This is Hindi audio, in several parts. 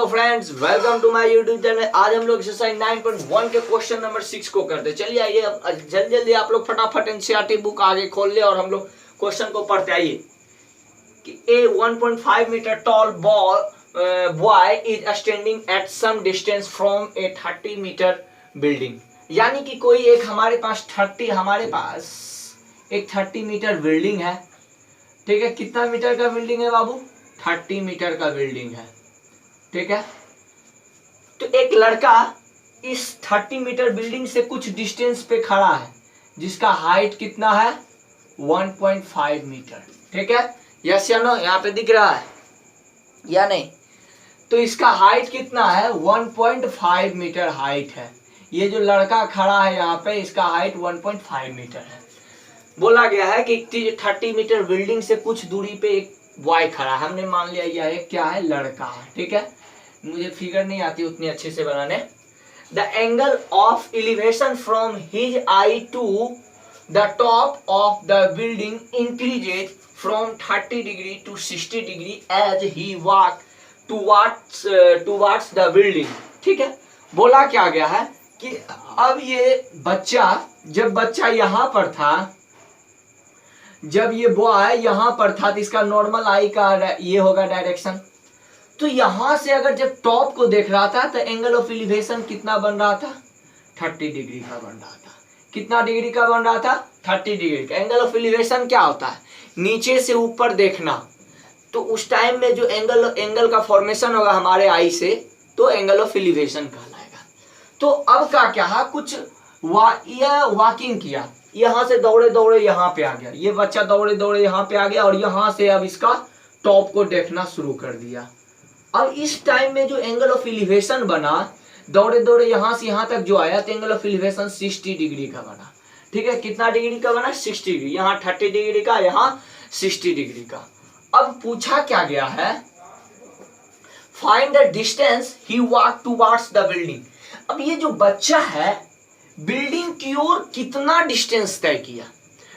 Hello friends, welcome to my YouTube channel. आज हम लोग एक्सरसाइज 9.1 के क्वेश्चन नंबर 6 को करते। चलिए आइए, जल्दी जल्दी आप लोग फटाफट एनसीईआरटी बुक आगे खोल ले और हम लोग क्वेश्चन को पढ़ते। आइए कि a 1.5 metre tall boy is standing at some distance from a 30 metre building. यानी कि कोई एक हमारे पास एक 30 मीटर बिल्डिंग है। ठीक है, कितना मीटर का बिल्डिंग है बाबू? 30 मीटर का बिल्डिंग है। ठीक है, तो एक लड़का इस 30 मीटर बिल्डिंग से कुछ डिस्टेंस पे खड़ा है जिसका हाइट कितना है? 1.5 मीटर। ठीक है, यस या नो? यहाँ पे दिख रहा है या नहीं? तो इसका हाइट कितना है? 1.5 मीटर हाइट है। ये जो लड़का खड़ा है यहाँ पे, इसका हाइट 1.5 मीटर है। बोला गया है कि 30 मीटर बिल्डिंग से कुछ दूरी पे एक बॉय खड़ा है। हमने मान लिया यह एक क्या है? लड़का है। ठीक है, मुझे फिगर नहीं आती उतनी अच्छे से बनाने। The angle of elevation from his eye to the top of the building increases from 30 degree to 60 degree as he walk towards the building. ठीक है, बोला क्या गया है कि अब ये बच्चा, जब बच्चा यहाँ पर था, जब ये बॉय यहाँ पर था, तो इसका नॉर्मल आई का ये होगा डायरेक्शन। तो यहां से अगर जब टॉप को देख रहा था तो एंगल ऑफ एलिवेशन कितना बन रहा था? 30 डिग्री का बन रहा था। कितना डिग्री का बन रहा था? 30 डिग्री का। एंगल ऑफ एलिवेशन क्या होता है? नीचे से ऊपर देखना। तो उस टाइम में जो एंगल का फॉर्मेशन होगा हमारे आई से, तो एंगल ऑफ एलिवेशन कहलाएगा। तो अब का क्या है? कुछ वॉकिंग किया, यहां से दौड़े दौड़े यहाँ पे आ गया। ये बच्चा दौड़े दौड़े यहाँ पे आ गया और यहां से अब इसका टॉप को देखना शुरू कर दिया। अब इस टाइम में जो एंगल ऑफ एलिवेशन बना, दौड़े दौड़े यहां से यहां तक जो आया, तो एंगल ऑफ एलिवेशन 60 डिग्री का बना। ठीक है, कितना डिग्री का बना? 60 डिग्री। यहाँ 30 डिग्री का, यहाँ 60 डिग्री का। अब पूछा क्या गया है? Find the distance he walk towards the building. अब ये जो बच्चा है, बिल्डिंग की ओर कितना डिस्टेंस तय किया?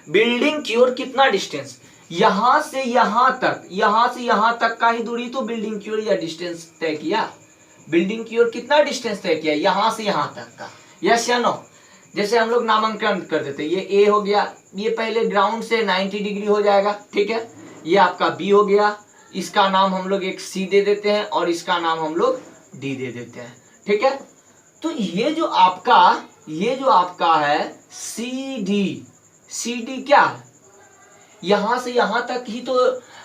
बिल्डिंग की ओर कितना डिस्टेंस? यहां से यहां तक, यहां से यहां तक का ही दूरी तो बिल्डिंग की ओर या डिस्टेंस तय किया। बिल्डिंग की ओर कितना डिस्टेंस तय किया? यहां से यहां तक का। यस या नो? जैसे हम लोग नामांकन कर देते, ये ए हो गया, ये पहले ग्राउंड से 90 डिग्री हो जाएगा। ठीक है, ये आपका बी हो गया, इसका नाम हम लोग एक सी दे देते हैं और इसका नाम हम लोग डी दे देते हैं। ठीक है, तो ये जो आपका है सी डी क्या है? यहां से यहां तक ही तो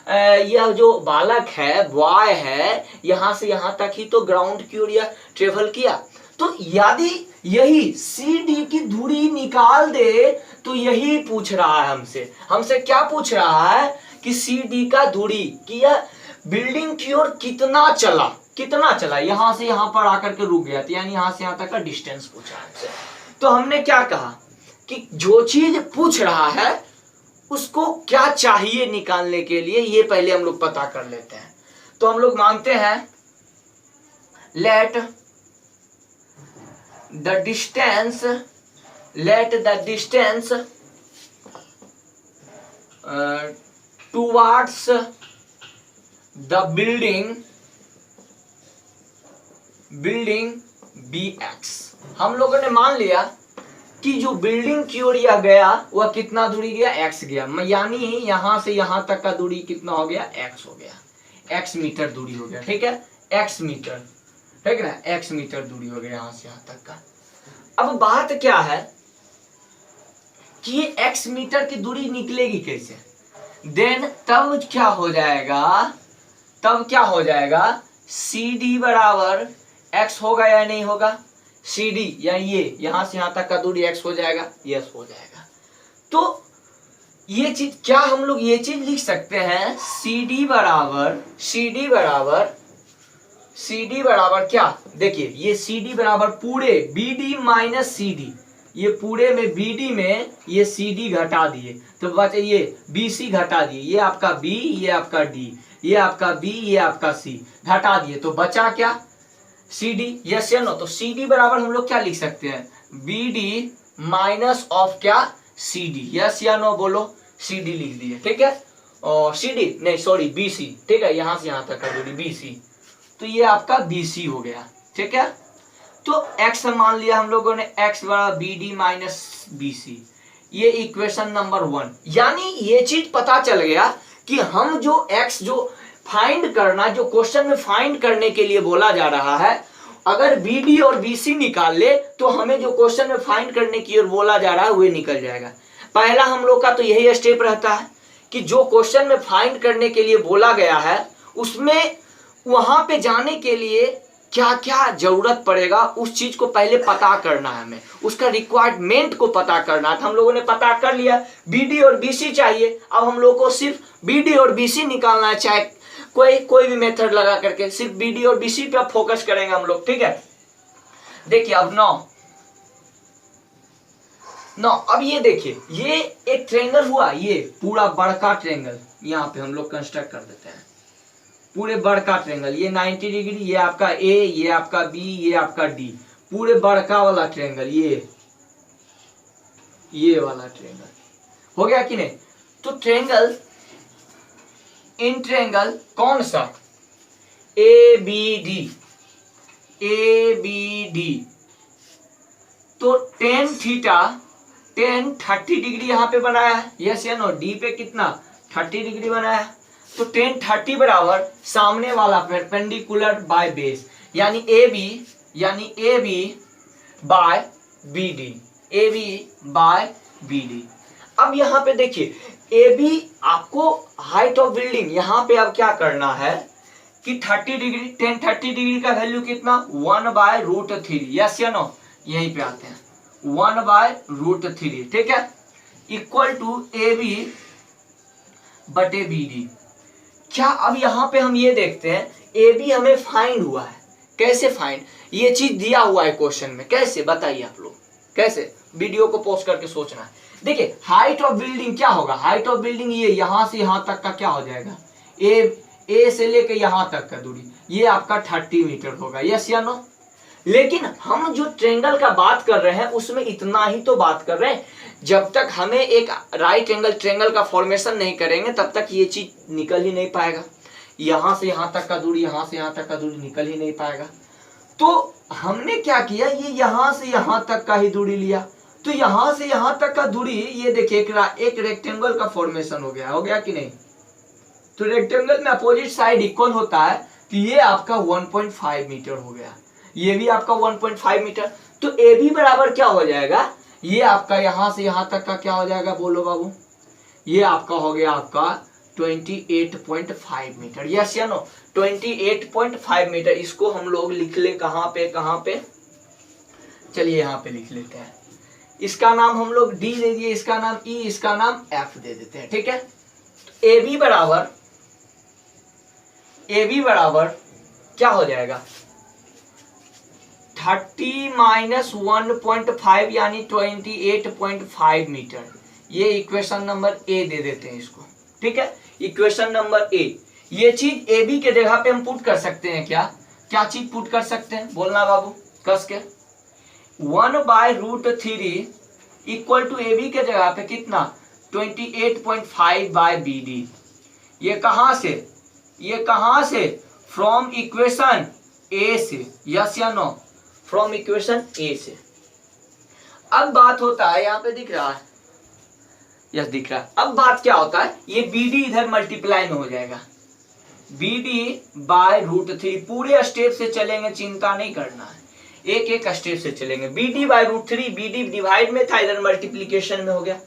यह जो बालक है, बॉय है, यहां से यहां तक ही तो ग्राउंड की ओर यह ट्रेवल किया। तो यदि यही सी डी की दूरी निकाल दे तो यही पूछ रहा है हमसे क्या पूछ रहा है कि सी डी का दूरी, कि यह बिल्डिंग की ओर कितना चला, यहां से यहां पर आकर के रुक गया, यानी यहां से यहां तक का डिस्टेंस पूछा हमसे। तो हमने क्या कहा कि जो चीज पूछ रहा है उसको क्या चाहिए निकालने के लिए, ये पहले हम लोग पता कर लेते हैं। तो हम लोग मांगते हैं let the distance towards the building be x. हम लोगों ने मान लिया कि जो बिल्डिंग की ओर यह गया वह कितना दूरी गया? एक्स गया। यानी यहां से यहां तक का दूरी कितना हो गया? एक्स हो गया। एक्स मीटर दूरी हो गया। ठीक है, एक्स मीटर, ठीक है ना? एक्स मीटर दूरी हो गया यहां से यहां तक का। अब बात क्या है कि ये एक्स मीटर की दूरी निकलेगी कैसे? देन तब क्या हो जाएगा? सी डी बराबर एक्स होगा या नहीं होगा? सी डी या ये यहां से यहां तक का दूरी एक्स हो जाएगा। यस, हो जाएगा। तो ये चीज क्या हम लोग ये चीज लिख सकते हैं? सी डी बराबर क्या? देखिए, ये सी डी बराबर पूरे B D minus C D, ये पूरे में बी डी में ये सी डी घटा दिए तो बचे ये बी सी घटा दिए, ये आपका बी, ये आपका डी, ये आपका बी, ये आपका सी घटा दिए, तो बचा क्या? C D. यस या नो? तो सी डी बराबर हम लोग क्या लिख सकते हैं? बी डी माइनस ऑफ क्या? C D. यस या नो बोलो? सी डी लिख दिए। ठीक है, और सी डी नहीं, सॉरी, बी सी। ठीक है, यहां से यहां तक का दूरी बी सी। तो ये आपका BC हो गया, ठीक है। तो x मान लिया हम लोगों ने, x बड़ा BD माइनस BC, ये इक्वेशन नंबर 1। यानी ये चीज पता चल गया कि हम जो x जो फाइंड करना, जो क्वेश्चन में फाइंड करने के लिए बोला जा रहा है, अगर BD और BC निकाल ले तो हमें जो क्वेश्चन में फाइंड करने की ओर बोला जा रहा है वो निकल जाएगा। पहला हम लोग का तो यही स्टेप रहता है कि जो क्वेश्चन में फाइंड करने के लिए बोला गया है उसमें वहां पे जाने के लिए क्या क्या जरूरत पड़ेगा उस चीज को पहले पता करना है, हमें उसका रिक्वायरमेंट को पता करना है। हम लोगों ने पता कर लिया BD और BC चाहिए, अब हम लोग को सिर्फ BD और BC निकालना है, चाहे कोई भी मेथड लगा करके सिर्फ BD और BC पे फोकस करेंगे हम लोग, ठीक है। देखिए अब 9 अब ये देखिए, ये एक ट्रायंगल हुआ, ये पूरा बड़का ट्रायंगल यहाँ पे हम लोग कंस्ट्रक्ट कर देते हैं, पूरे बड़का ट्रायंगल, ये 90 डिग्री, ये आपका A, ये आपका B, ये आपका D, पूरे बड़का वाला ट्रायंगल, ये वाला ट्रायंगल हो गया कि नहीं। तो ट्रायंगल, इन ट्रायंगल कौन सा, ABD, तो tan थीटा 30 डिग्री यहाँ पे बनाया है, यस या नो, D पे कितना 30 डिग्री बनाया है, तो tan 30 बराबर सामने वाला परपेंडिकुलर बाय बेस, यानी AB बाय BD। अब यहाँ पे देखिए AB, आपको हाइट ऑफ बिल्डिंग यहाँ पे अब क्या करना है कि 30 डिग्री का वैल्यू कितना 1/√3, यस या नो, यहीं पे आते हैं 1/√3, ठीक है, इक्वल टू AB बटे BD। क्या अब यहाँ पे हम ये देखते हैं AB हमें फाइंड हुआ है, कैसे फाइंड, ये चीज दिया हुआ है क्वेश्चन में, कैसे बताइए आप लोग, कैसे, वीडियो को पॉज करके सोचना है। देखिए हाइट ऑफ बिल्डिंग क्या होगा, हाइट ऑफ बिल्डिंग ये यहां से यहां तक का क्या हो जाएगा, ए से लेके यहां तक का दूरी, ये आपका 30 मीटर होगा, यस या नो। लेकिन हम जो ट्रायंगल का बात कर रहे हैं उसमें इतना ही तो बात कर रहे हैं, जब तक हमें एक राइट एंगल ट्रायंगल का फॉर्मेशन नहीं करेंगे तब तक ये चीज निकल ही नहीं पाएगा, यहां से यहां तक का दूरी, यहां से यहां तक का दूरी निकल ही नहीं पाएगा। तो हमने क्या किया, ये यहां से यहां तक का ही दूरी लिया, तो यहां से यहां तक का दूरी, ये देखिए एक रेक्टेंगल का फॉर्मेशन हो गया कि नहीं। तो रेक्टेंगल में अपोजिट साइड इक्वल होता है, तो ये आपका 1.5 मीटर हो गया, ये भी आपका 1.5 मीटर। तो AB बराबर क्या हो जाएगा, ये आपका यहां से यहां तक का क्या हो जाएगा, बोलो बाबू, ये आपका हो गया आपका 28.5 मीटर, यस या नो, 28.5 मीटर। इसको हम लोग लिख ले कहां पे, चलिए यहाँ पे लिख लेते हैं, इसका नाम हम लोग D दे दिए, इसका नाम E, इसका नाम F दे देते हैं, ठीक है। AB बराबर क्या हो जाएगा, 30 माइनस 1.5 यानी 28.5 मीटर, ये इक्वेशन नंबर A दे देते हैं इसको, ठीक है, इक्वेशन नंबर A। ये चीज AB के जगह पे हम पुट कर सकते हैं, क्या चीज पुट कर सकते हैं, बोलना बाबू कस के, 1/√3 इक्वल टू AB के जगह पे कितना 28.5/BD। ये कहां से, फ्रॉम इक्वेशन A से, यस या नो, फ्रॉम इक्वेशन A से। अब बात होता है, यहाँ पे दिख रहा है, यस दिख रहा है। अब बात क्या होता है, ये BD इधर मल्टीप्लाई में हो जाएगा, BD/√3, पूरे स्टेप से चलेंगे, चिंता नहीं करना है, एक स्टेप से चलेंगे। BD/√3, BD डिवाइड में था, इधर मल्टीप्लीकेशन में हो गया,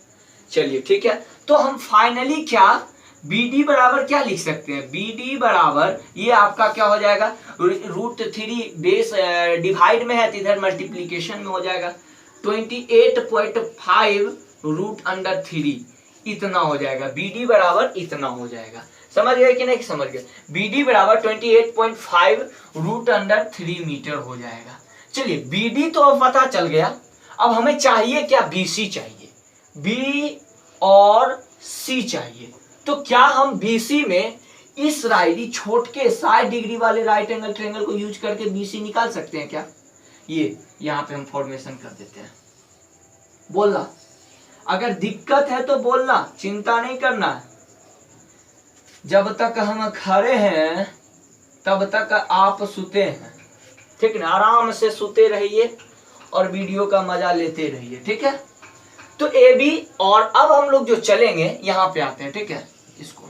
चलिए ठीक है। तो हम फाइनली क्या BD बराबर क्या लिख सकते हैं, BD बराबर ये आपका क्या हो जाएगा, √3 बेस डिवाइड में है तो इधर मल्टीप्लीकेशन में हो जाएगा, 28.5√3 इतना हो जाएगा, BD बराबर इतना हो जाएगा। समझ गए कि नहीं समझ गए, BD बराबर 28.5√3 मीटर हो जाएगा। चलिए BD तो अब पता चल गया, अब हमें चाहिए क्या, BC चाहिए, B और C चाहिए। तो क्या हम BC में इस छोटे 60 डिग्री वाले राइट एंगल ट्रायंगल को यूज करके BC निकाल सकते हैं क्या, ये यहाँ पे हम फॉर्मेशन कर देते हैं, बोलना, अगर दिक्कत है तो बोलना, चिंता नहीं करना, जब तक हम खड़े हैं तब तक आप सुते हैं, ठीक ना, आराम से सुते रहिए और वीडियो का मजा लेते रहिए, ठीक है। तो ए बी, और अब हम लोग जो चलेंगे यहां पे आते हैं, ठीक है। इसको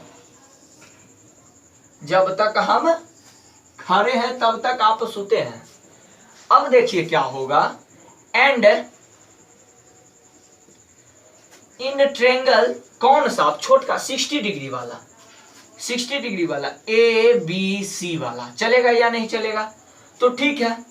जब तक हम खड़े हैं तब तक आप सुते हैं। अब देखिए क्या होगा, एंड इन ट्रेंगल, कौन सा छोटा 60 डिग्री वाला, 60 डिग्री वाला ए बी सी वाला चलेगा या नहीं चलेगा? तो ठीक है,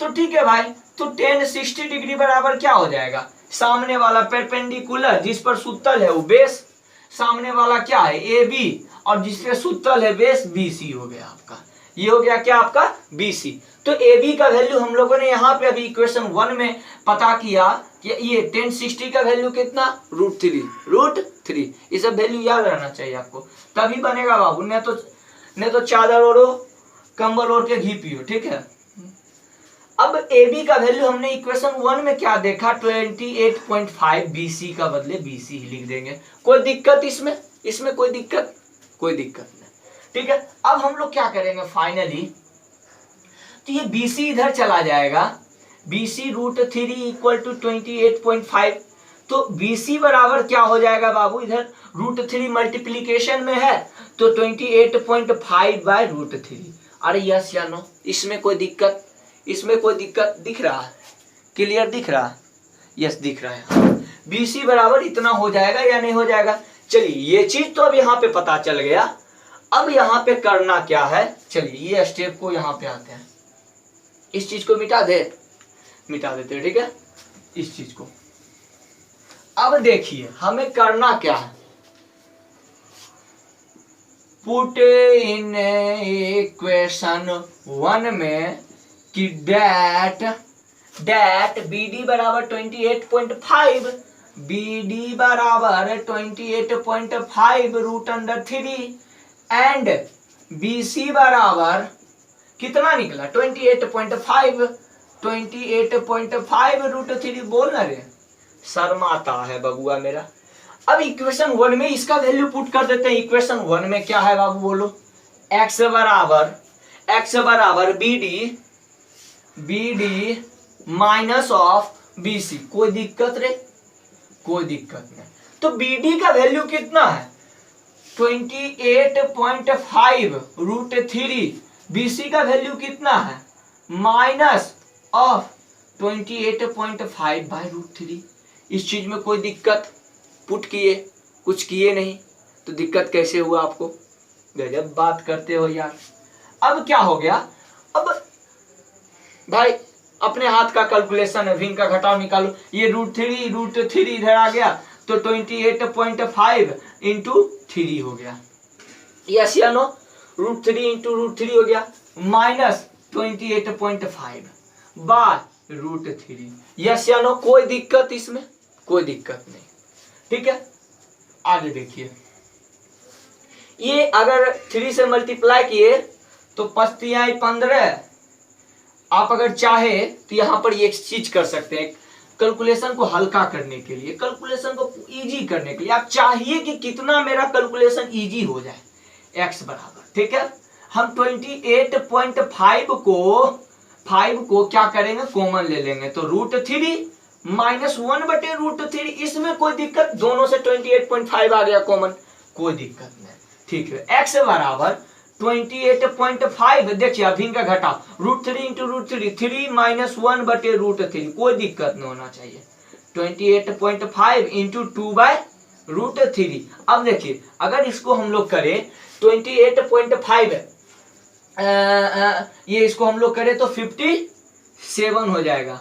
तो ठीक है भाई। तो tan 60 डिग्री बराबर क्या हो जाएगा, सामने वाला परपेंडिकुलर जिस पर सुतल है वो बेस, सामने वाला क्या है ए बी, और जिस पे सुतल है बेस बी सी हो गया आपका। ये हो गया क्या आपका बी सी। तो ए बी का वैल्यू हम लोगों ने यहाँ पे अभी इक्वेशन 1 में पता किया कि ये tan 60 का वैल्यू कितना, √3। ये सब वैल्यू याद रहना चाहिए आपको, तभी बनेगा बाबू। नहीं तो चादर ओढ़ो, कंबल ओढ़ के घी पियो, ठीक है। अब ए बी का वैल्यू हमने इक्वेशन 1 में क्या देखा, 28.5, बी सी का बदले बी सी ही लिख देंगे। कोई दिक्कत इसमें कोई दिक्कत नहीं, ठीक है। अब हम लोग क्या करेंगे फाइनली, तो ये बी सी इधर चला जाएगा, बी सी √3 इक्वल टू 28.5। तो बी सी बराबर क्या हो जाएगा बाबू, इधर √3 मल्टीप्लीकेशन में है तो 28.5 बाय √3। अरे यस या नो, इसमें कोई दिक्कत दिख रहा है, क्लियर दिख रहा है, यस दिख रहा है। बी सी बराबर इतना हो जाएगा या नहीं हो जाएगा। चलिए ये चीज तो अब यहाँ पे पता चल गया। अब यहाँ पे करना क्या है, चलिए ये स्टेप को यहाँ पे आते हैं, इस चीज को मिटा देते हैं, ठीक है, इस चीज को। अब देखिए हमें करना क्या है, पुट इन इक्वेशन 1 में कि डेट बी डी बराबर 28.5, बी डी बराबर 28.5 √3 एंड बी सी बराबर कितना निकला 28.5 √3। बोल ना रे, शर्माता है बबुआ मेरा। अब इक्वेशन 1 में इसका वैल्यू पुट कर देते हैं। इक्वेशन 1 में क्या है बाबू बोलो, x बराबर B D minus of B C. कोई दिक्कत नहीं। तो बी डी का वैल्यू कितना है 28.5 √3, बी सी का वैल्यू कितना है माइनस ऑफ 28.5 बाय √3। इस चीज में कोई दिक्कत, पुट किए कुछ किए नहीं तो दिक्कत कैसे हुआ आपको, गजब बात करते हो यार। अब क्या हो गया, अब भाई अपने हाथ का कैलकुलेशन है, भिन्न का घटाव निकालो। ये √3 इधर आ गया तो 28.5 इंटू 3 हो गया, यस या नो, √3 इंटू √3 हो गया माइनस 28.5 बाय √3, यस या नो। कोई दिक्कत इसमें, कोई दिक्कत नहीं, ठीक है। आगे देखिए, ये अगर 3 से मल्टीप्लाई किए तो 5 15। आप अगर चाहे तो यहां पर एक चीज कर सकते हैं, कैलकुलेशन को हल्का करने के लिए, कैलकुलेशन को इजी करने के लिए आप चाहिए कि कितना मेरा कैलकुलेशन इजी हो जाए, x बराबर, ठीक है। हम 28.5 को क्या करेंगे, कॉमन ले लेंगे तो √3 माइनस 1/√3। इसमें कोई दिक्कत, दोनों से 28.5 आ गया कॉमन, कोई दिक्कत नहीं, ठीक है। x बराबर 28.5, देखिए अभी का घटा √3 इंटू √3, 3 माइनस 1/√3, कोई दिक्कत नहीं होना चाहिए। 28.5 इंटू 2/√3। अब देखिए अगर इसको हम लोग करें 28.5, ये इसको हम लोग करें तो 57 हो जाएगा,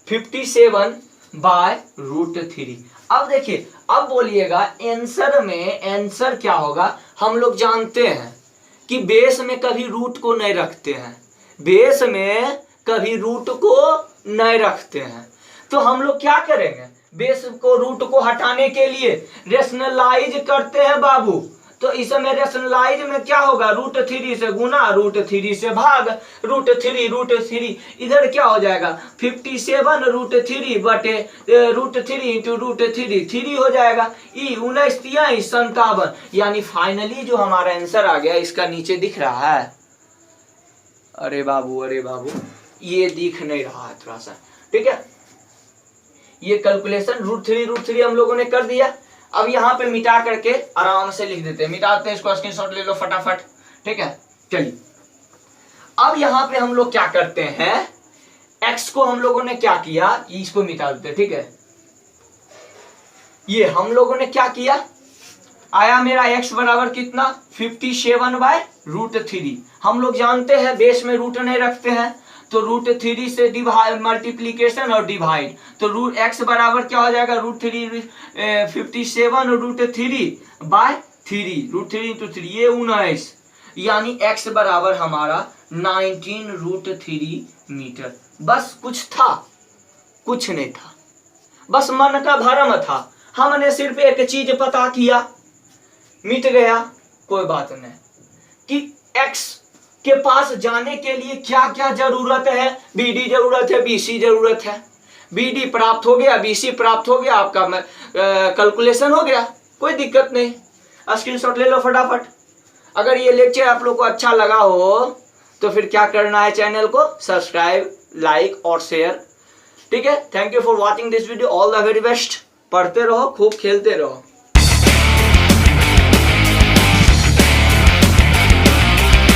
57 बाय √3। अब देखिए, अब बोलिएगा आंसर क्या होगा। हम लोग जानते हैं कि बेस में कभी रूट को नहीं रखते हैं, तो हम लोग क्या करेंगे, बेस को रूट को हटाने के लिए रेशनलाइज करते हैं बाबू। तो इस समय रेशनलाइज में क्या होगा, √3 से गुना, √3 से भाग, √3 इधर क्या हो जाएगा 57 √3 बटे √3 इंटू √3, 3 हो जाएगा। 19 57, यानी फाइनली जो हमारा आंसर आ गया, इसका नीचे दिख रहा है अरे बाबू ये दिख नहीं रहा है थोड़ा सा, ठीक है। ये कैलकुलेशन √3 हम लोगों ने कर दिया। अब यहाँ पे मिटा करके आराम से लिख देते हैं, मिटाते हैं इसको, स्क्रीनशॉट ले लो फटाफट, ठीक है। चलिए अब यहाँ पे हम लोग क्या करते हैं, x को हम लोगों ने क्या किया, इसको मिटा देते हैं, ठीक है। ये हम लोगों ने क्या किया, आया मेरा x बराबर कितना 57/√3। हम लोग जानते हैं बेस में रूट नहीं रखते हैं, तो √3 से डिवाइड, मल्टीप्लीकेशन और डिवाइड, तो x बराबर क्या हो जाएगा √3 57/3/3, √3 × 3 ये 19, यानी x बराबर हमारा 19√3 मीटर। बस कुछ था, कुछ नहीं था, बस मन का भ्रम था। हमने सिर्फ एक चीज पता किया, मिट गया, कोई बात नहीं। कि x के पास जाने के लिए क्या क्या जरूरत है, BD जरूरत है, BC जरूरत है। BD प्राप्त हो गया, BC प्राप्त हो गया, आपका कैलकुलेशन हो गया, कोई दिक्कत नहीं। स्क्रीनशॉट ले लो फटाफट। अगर ये लेक्चर आप लोग को अच्छा लगा हो तो फिर क्या करना है, चैनल को सब्सक्राइब, लाइक और शेयर, ठीक है। Thank you for watching this video, all the very best. पढ़ते रहो, खूब खेलते रहो।